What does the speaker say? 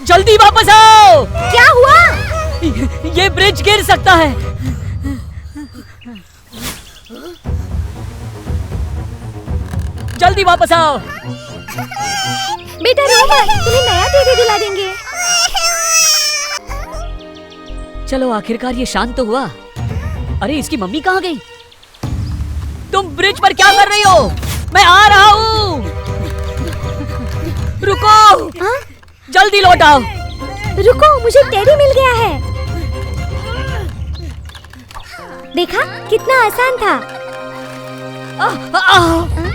जल्दी वापस आओ। क्या हुआ? ये ब्रिज गिर सकता है। जल्दी वापस आओ। बेटा रो मत, तुम्हें नया टीवी दिला देंगे। चलो आखिरकार ये शांत तो हुआ। अरे इसकी मम्मी कहाँ गई? तुम ब्रिज पर क्या कर रही हो? मैं आ रहा हूँ। रुको। हाँ? जल्दी लौट आओ। रुको, मुझे टेडी मिल गया है। देखा कितना आसान था। आ, आ, आ,